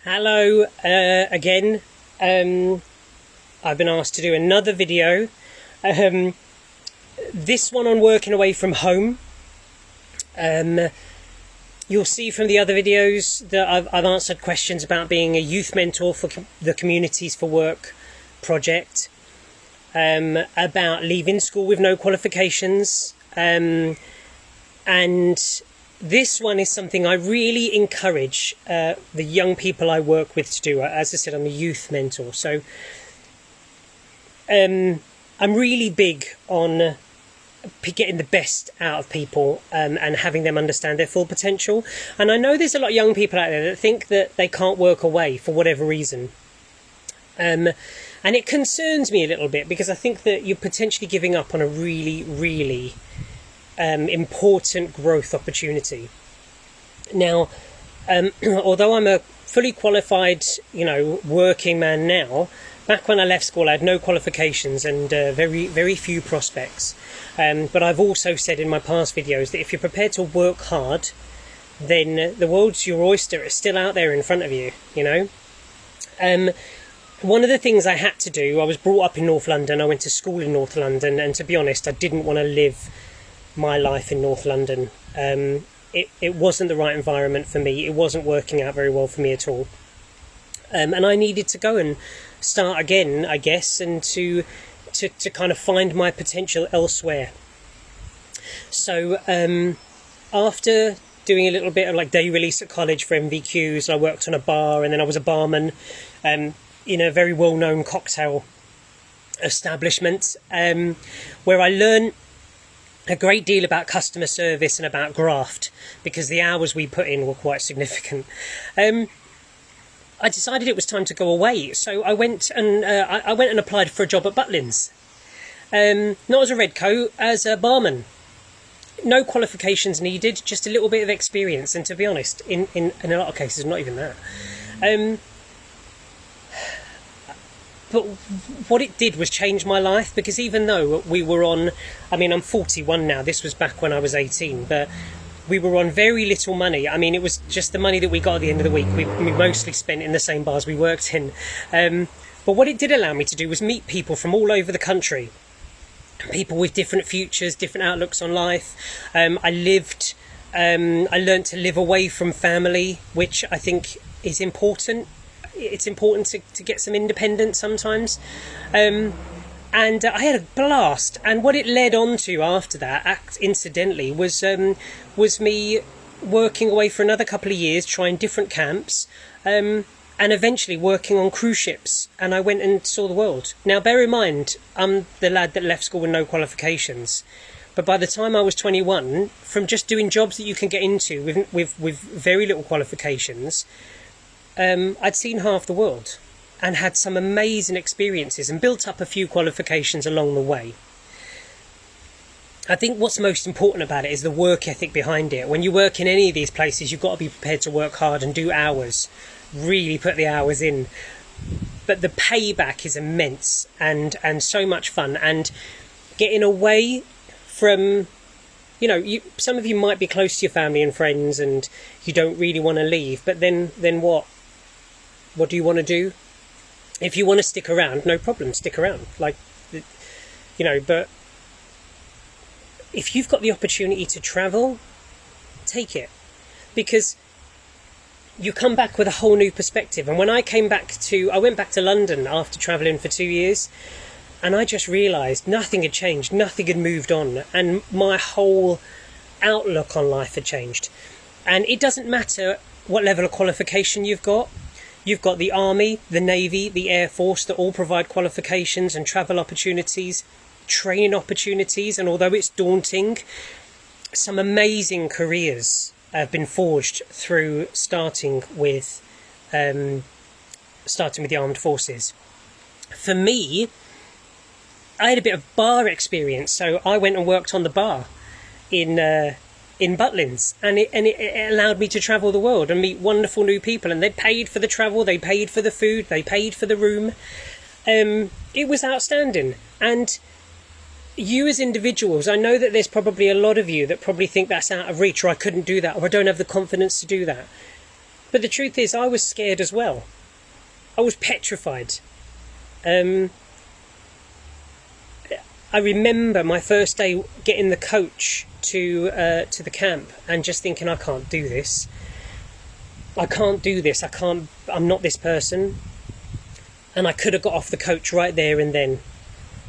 Hello again. I've been asked to do another video. This one on working away from home. You'll see from the other videos that I've answered questions about being a youth mentor for the Communities for Work project, about leaving school with no qualifications, and this one is something I really encourage the young people I work with to do. As I said, I'm a youth mentor, so I'm really big on getting the best out of people and having them understand their full potential. And I know there's a lot of young people out there that think that they can't work away for whatever reason. And it concerns me a little bit, because I think that you're potentially giving up on a really important growth opportunity. Now, although I'm a fully qualified, working man now, back when I left school I had no qualifications and very few prospects. But I've also said in my past videos that if you're prepared to work hard, then the world's your oyster. It's still out there in front of you, One of the things I had to do, I was brought up in North London, I went to school in North London, and to be honest, I didn't want to live my life in North London. It wasn't the right environment for me. It wasn't working out very well for me at all. And I needed to go and start again, I guess, and to kind of find my potential elsewhere. So after doing a little bit of day release at college for MVQs, I worked on a bar, and then I was a barman in a very well-known cocktail establishment, where I learned a great deal about customer service and about graft, because the hours we put in were quite significant. I decided it was time to go away, so I went and applied for a job at Butlins. Not as a red coat, as a barman. No qualifications needed, just a little bit of experience, and to be honest, in a lot of cases, not even that. But what it did was change my life, because even though we were on, I'm 41 now, this was back when I was 18, but we were on very little money. It was just the money that we got at the end of the week. We mostly spent in the same bars we worked in. But what it did allow me to do was meet people from all over the country. People with different futures, different outlooks on life. I learned to live away from family, which I think is important. It's important to get some independence sometimes. And I had a blast. And what it led on to after that, incidentally, was me working away for another couple of years, trying different camps, and eventually working on cruise ships. And I went and saw the world. Now, bear in mind, I'm the lad that left school with no qualifications. But by the time I was 21, from just doing jobs that you can get into with very little qualifications, I'd seen half the world and had some amazing experiences and built up a few qualifications along the way. I think what's most important about it is the work ethic behind it. When you work in any of these places, you've got to be prepared to work hard and do hours, really put the hours in. But the payback is immense and so much fun. And getting away from, some of you might be close to your family and friends and you don't really want to leave. But then what? What do you want to do? If you want to stick around, no problem, stick around. But if you've got the opportunity to travel, take it. Because you come back with a whole new perspective. And when I went back to London after travelling for 2 years, and I just realised nothing had changed, nothing had moved on, and my whole outlook on life had changed. And it doesn't matter what level of qualification you've got. You've got the Army, the Navy, the Air Force that all provide qualifications and travel opportunities, training opportunities, and although it's daunting, some amazing careers have been forged through starting with the armed forces. For me, I had a bit of bar experience, so I went and worked on the bar in Butlins, and it allowed me to travel the world and meet wonderful new people, and they paid for the travel, they paid for the food, they paid for the room. It was outstanding. And you as individuals, I know that there's probably a lot of you that probably think that's out of reach, or I couldn't do that, or I don't have the confidence to do that. But the truth is, I was scared as well. I was petrified. I remember my first day getting the coach to the camp and just thinking, I can't do this. I can't do this. I'm not this person. And I could have got off the coach right there and then.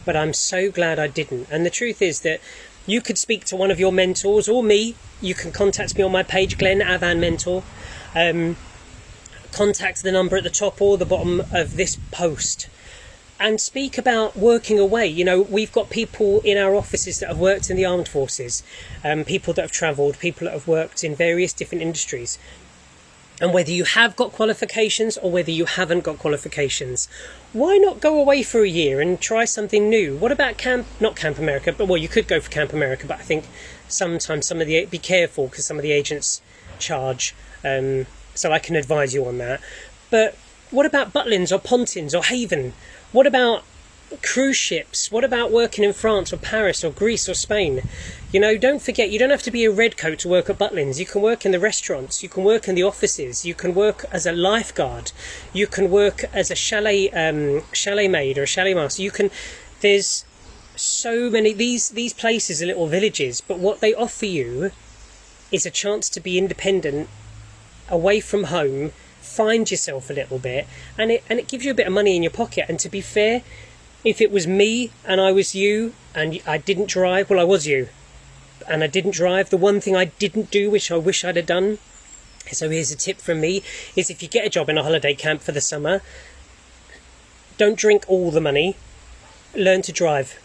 But I'm so glad I didn't. And the truth is that you could speak to one of your mentors or me. You can contact me on my page, Glen, Afan Mentor. Contact the number at the top or the bottom of this post and speak about working away. You know, we've got people in our offices that have worked in the armed forces, people that have travelled, people that have worked in various different industries. And whether you have got qualifications or whether you haven't got qualifications, why not go away for a year and try something new? What about not Camp America, but well, you could go for Camp America, but I think sometimes be careful because some of the agents charge, so I can advise you on that. But what about Butlins or Pontins or Haven? What about cruise ships? What about working in France or Paris or Greece or Spain? You know, don't forget, you don't have to be a redcoat to work at Butlins. You can work in the restaurants, you can work in the offices, you can work as a lifeguard, you can work as a chalet maid or a chalet master. There's so many, these places are little villages, but what they offer you is a chance to be independent, away from home, find yourself a little bit, and it gives you a bit of money in your pocket. And to be fair, if it was me and I was you and I didn't drive, well, I was you and I didn't drive, the one thing I didn't do, which I wish I'd have done, so here's a tip from me, is if you get a job in a holiday camp for the summer, don't drink all the money, learn to drive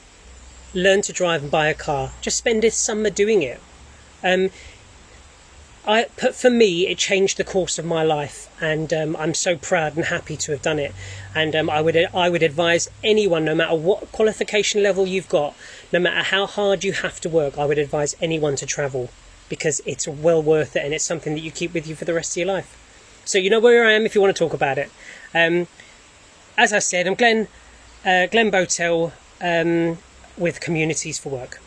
and buy a car. Just spend this summer doing it. For me, it changed the course of my life, and I'm so proud and happy to have done it. And I would advise anyone, no matter what qualification level you've got, no matter how hard you have to work, I would advise anyone to travel, because it's well worth it and it's something that you keep with you for the rest of your life. So you know where I am if you want to talk about it. As I said, I'm Glen Botel with Communities for Work.